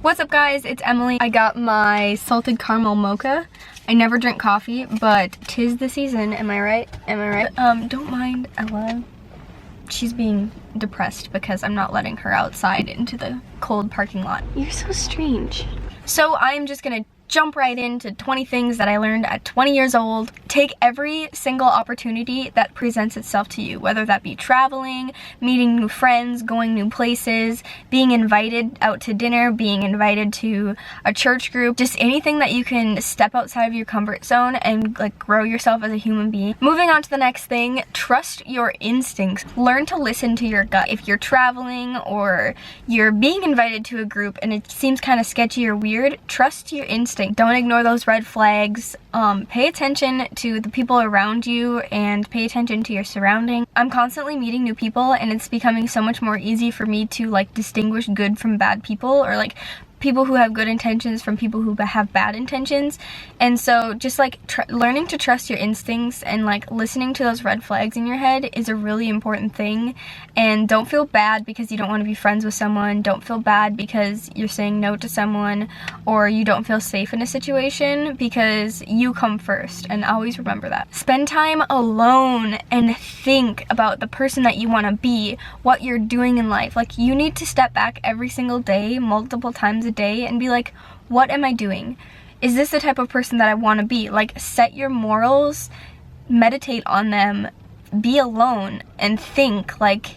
What's up guys, it's Emily. I got my salted caramel mocha. I never drink coffee, but 'tis the season, am I right? Am I right? Don't mind Ella. She's being depressed because I'm not letting her outside into the cold parking lot. You're so strange. So I'm just gonna jump right into 20 things that I learned at 20 years old. Take every single opportunity that presents itself to you, whether that be traveling, meeting new friends, going new places, being invited out to dinner, being invited to a church group, just anything that you can step outside of your comfort zone and like grow yourself as a human being. Moving on to the next thing, trust your instincts. Learn to listen to your gut. If you're traveling or you're being invited to a group and it seems kind of sketchy or weird, trust your instincts. Don't ignore those red flags. Pay attention to the people around you and pay attention to your surroundings. I'm constantly meeting new people and it's becoming so much more easy for me to like distinguish good from bad people, or like people who have good intentions from people who have bad intentions. And so just like learning to trust your instincts and like listening to those red flags in your head is a really important thing. And don't feel bad because you don't want to be friends with someone. Don't feel bad because you're saying no to someone or you don't feel safe in a situation, because you come first, and always remember that. Spend time alone and think about the person that you want to be, what you're doing in life. Like, you need to step back every single day, multiple times a day, and be like, what am I doing? Is this the type of person that I want to be? Like, set your morals, meditate on them, be alone, and think. Like,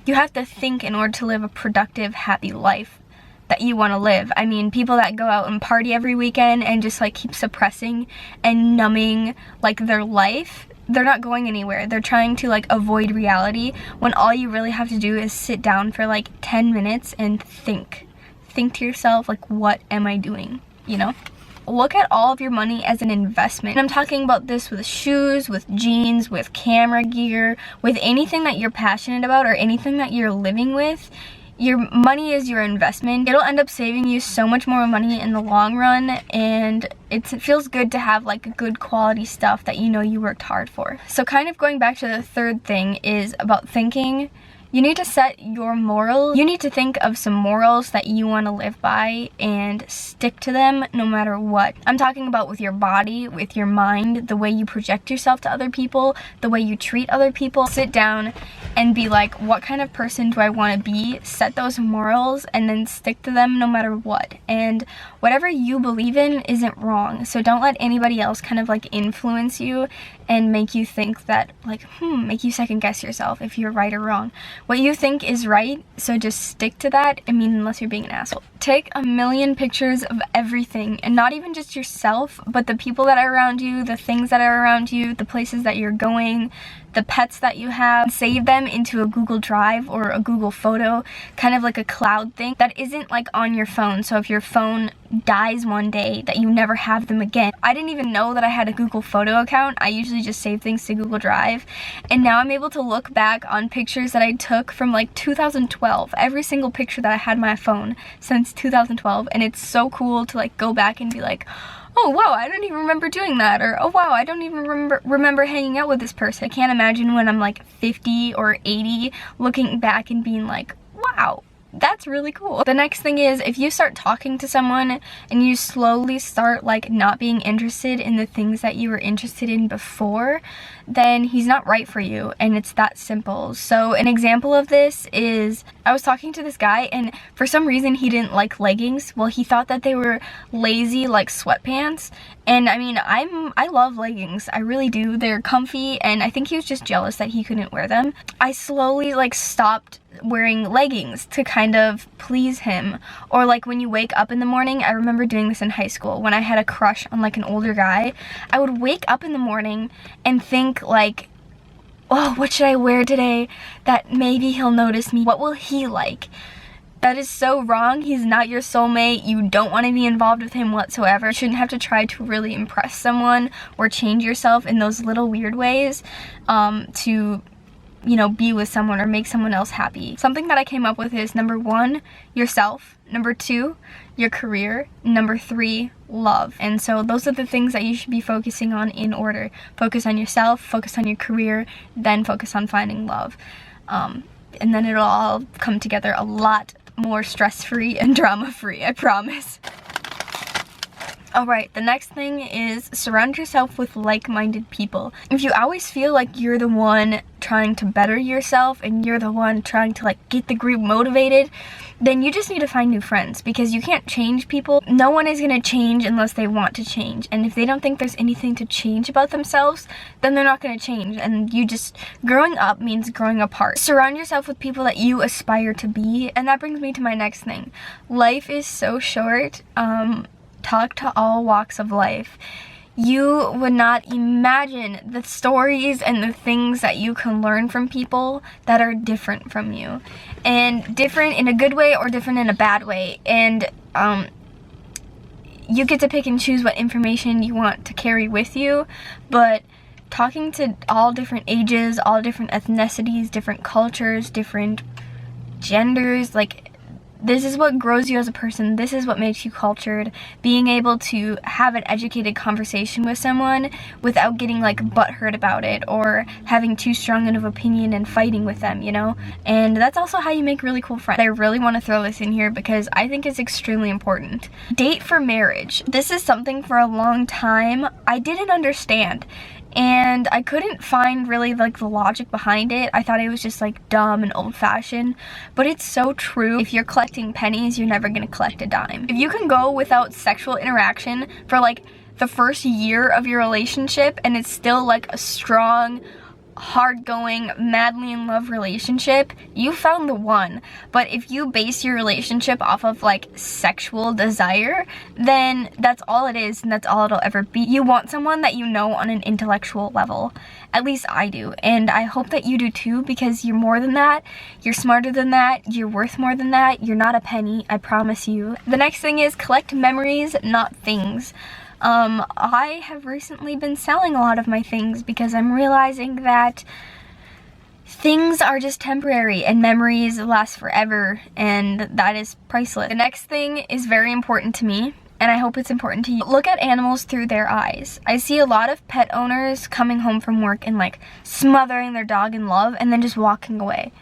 you have to think in order to live a productive, happy life that you want to live. I mean, people that go out and party every weekend and just like keep suppressing and numbing like their life, they're not going anywhere. They're trying to like avoid reality when all you really have to do is sit down for like 10 minutes and think. Think to yourself, like, what am I doing? You know? Look at all of your money as an investment. And I'm talking about this with shoes, with jeans, with camera gear, with anything that you're passionate about or anything that you're living with. Your money is your investment. It'll end up saving you so much more money in the long run, and it feels good to have like good quality stuff that you know you worked hard for. So kind of going back to the third thing is about thinking. You need to set your morals. You need to think of some morals that you want to live by and stick to them no matter what. I'm talking about with your body, with your mind, the way you project yourself to other people, the way you treat other people. Sit down and be like, what kind of person do I want to be? Set those morals and then stick to them no matter what. And whatever you believe in isn't wrong. So don't let anybody else kind of like influence you and make you think that like, make you second guess yourself if you're right or wrong. What you think is right, so just stick to that. I mean, unless you're being an asshole. Take a million pictures of everything, and not even just yourself, but the people that are around you, the things that are around you, the places that you're going, the pets that you have. Save them into a Google Drive or a Google Photo, kind of like a cloud thing that isn't like on your phone. So if your phone dies one day, that you never have them again. I didn't even know that I had a Google Photo account. I usually just save things to Google Drive, and now I'm able to look back on pictures that I took from like 2012, every single picture that I had on my phone since 2012, and it's so cool to like go back and be like, oh wow, I don't even remember doing that, or oh wow, I don't even remember hanging out with this person. I can't imagine when I'm like 50 or 80 looking back and being like, wow, that's really cool. The next thing is, if you start talking to someone and you slowly start like not being interested in the things that you were interested in before, then he's not right for you, and it's that simple. So an example of this is, I was talking to this guy and for some reason he didn't like leggings. Well, he thought that they were lazy like sweatpants, and I mean, I love leggings, I really do. They're comfy, and I think he was just jealous that he couldn't wear them. I slowly like stopped wearing leggings to kind of please him. Or like when you wake up in the morning, I remember doing this in high school when I had a crush on like an older guy. I would wake up in the morning and think like, oh, what should I wear today that maybe he'll notice me? What will he like? That is so wrong. He's not your soulmate. You don't want to be involved with him whatsoever. You shouldn't have to try to really impress someone or change yourself in those little weird ways to, you know, be with someone or make someone else happy. Something that I came up with is, number 1, yourself. Number 2, your career. Number 3, love. And so those are the things that you should be focusing on in order. Focus on yourself, focus on your career, then focus on finding love. And then it'll all come together a lot more stress-free and drama-free, I promise. Alright, the next thing is surround yourself with like-minded people. If you always feel like you're the one trying to better yourself and you're the one trying to like get the group motivated, then you just need to find new friends, because you can't change people. No one is going to change unless they want to change, and if they don't think there's anything to change about themselves, then they're not going to change. And growing up means growing apart. Surround yourself with people that you aspire to be. And that brings me to my next thing. Life is so short. Talk to all walks of life. You would not imagine the stories and the things that you can learn from people that are different from you. And different in a good way or different in a bad way. And you get to pick and choose what information you want to carry with you. But talking to all different ages, all different ethnicities, different cultures, different genders, like, this is what grows you as a person. This is what makes you cultured. Being able to have an educated conversation with someone without getting like butthurt about it or having too strong of an opinion and fighting with them, you know? And that's also how you make really cool friends. I really want to throw this in here because I think it's extremely important. Date for marriage. This is something for a long time I didn't understand. And I couldn't find really like the logic behind it. I thought it was just like dumb and old-fashioned, but it's so true. If you're collecting pennies, you're never gonna collect a dime. If you can go without sexual interaction for like the first year of your relationship and it's still like a strong, hard-going, madly in love relationship, you found the one. But if you base your relationship off of like sexual desire, then that's all it is and that's all it'll ever be. You want someone that you know on an intellectual level. At least I do, and I hope that you do too, because you're more than that, you're smarter than that, you're worth more than that, you're not a penny, I promise you. The next thing is collect memories, not things. I have recently been selling a lot of my things because I'm realizing that things are just temporary and memories last forever, and that is priceless. The next thing is very important to me, and I hope it's important to you. Look at animals through their eyes. I see a lot of pet owners coming home from work and like smothering their dog in love and then just walking away.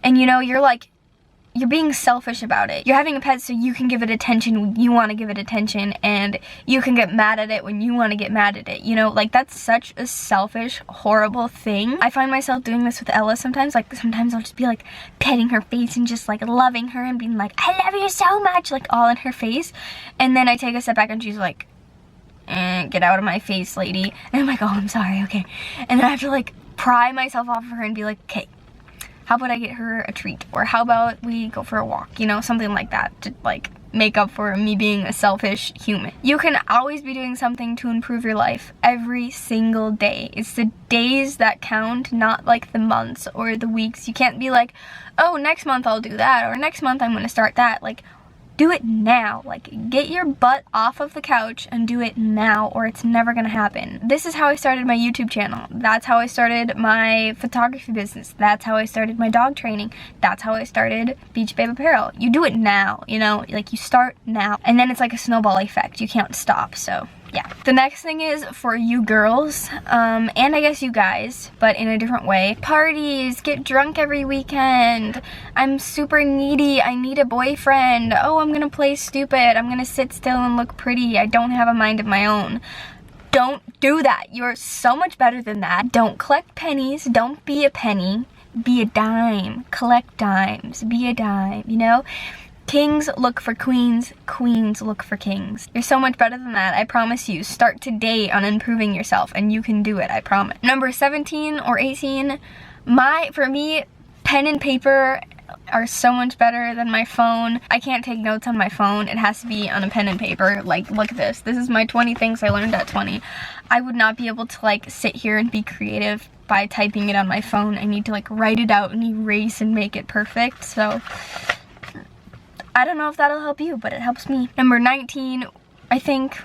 And you know, you're being selfish about it. You're having a pet so you can give it attention when you want to give it attention, and you can get mad at it when you want to get mad at it. You know, like, that's such a selfish, horrible thing. I find myself doing this with Ella sometimes. Like, sometimes I'll just be like petting her face and just like loving her and being like, I love you so much, like all in her face. And then I take a step back and she's like, get out of my face, lady. And I'm like, oh, I'm sorry, okay. And then I have to like pry myself off of her and be like, okay, how about I get her a treat? Or how about we go for a walk? You know, something like that to like make up for me being a selfish human. You can always be doing something to improve your life every single day. It's the days that count, not like the months or the weeks. You can't be like, oh, next month I'll do that, or next month I'm gonna start that. Like, do it now. Like, get your butt off of the couch and do it now, or it's never gonna happen. This is how I started my YouTube channel. That's how I started my photography business. That's how I started my dog training. That's how I started Beach Babe Apparel. You do it now, you know? Like, you start now. And then it's like a snowball effect. You can't stop, so yeah. The next thing is for you girls, and I guess you guys, but in a different way. Parties, get drunk every weekend. I'm super needy, I need a boyfriend. Oh, I'm gonna play stupid. I'm gonna sit still and look pretty. I don't have a mind of my own. Don't do that. You're so much better than that. Don't collect pennies. Don't be a penny. Be a dime. Collect dimes. Be a dime, you know? Kings look for queens, queens look for kings. You're so much better than that, I promise you. Start today on improving yourself, and you can do it, I promise. Number 17 or 18, for me, pen and paper are so much better than my phone. I can't take notes on my phone. It has to be on a pen and paper. Like, look at this. This is my 20 things I learned at 20. I would not be able to like sit here and be creative by typing it on my phone. I need to like write it out and erase and make it perfect, so I don't know if that'll help you, but it helps me. Number 19, I think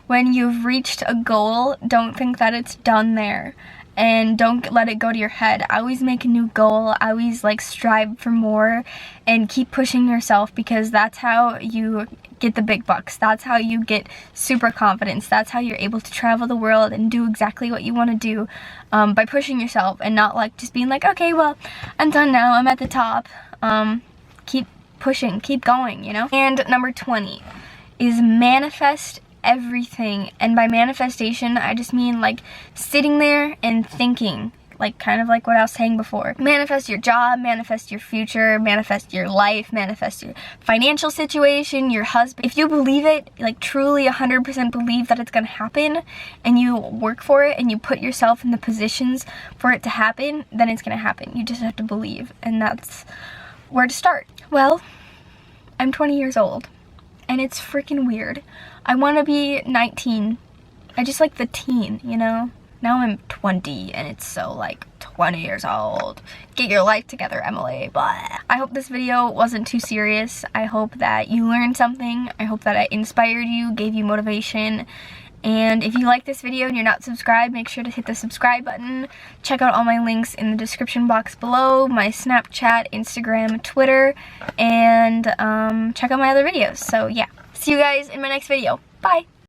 when you've reached a goal, don't think that it's done there. And don't let it go to your head. Always make a new goal. Always like strive for more and keep pushing yourself, because that's how you get the big bucks. That's how you get super confidence. That's how you're able to travel the world and do exactly what you want to do, by pushing yourself and not like just being like, okay, well, I'm done now. I'm at the top. Keep pushing, keep going, you know? And number 20 is manifest everything. And by manifestation, I just mean like sitting there and thinking, like kind of like what I was saying before. Manifest your job, manifest your future, manifest your life, manifest your financial situation, your husband. If you believe it, like truly 100% believe that it's gonna happen, and you work for it and you put yourself in the positions for it to happen, then it's gonna happen. You just have to believe, and that's where to start. Well, I'm 20 years old and it's freaking weird. I wanna be 19. I just like the teen, you know? Now I'm 20 and it's so like 20 years old. Get your life together, Emily. Blah. I hope this video wasn't too serious. I hope that you learned something. I hope that I inspired you, gave you motivation. And if you like this video and you're not subscribed, make sure to hit the subscribe button. Check out all my links in the description box below, my Snapchat, Instagram, Twitter, and check out my other videos. So yeah, see you guys in my next video. Bye!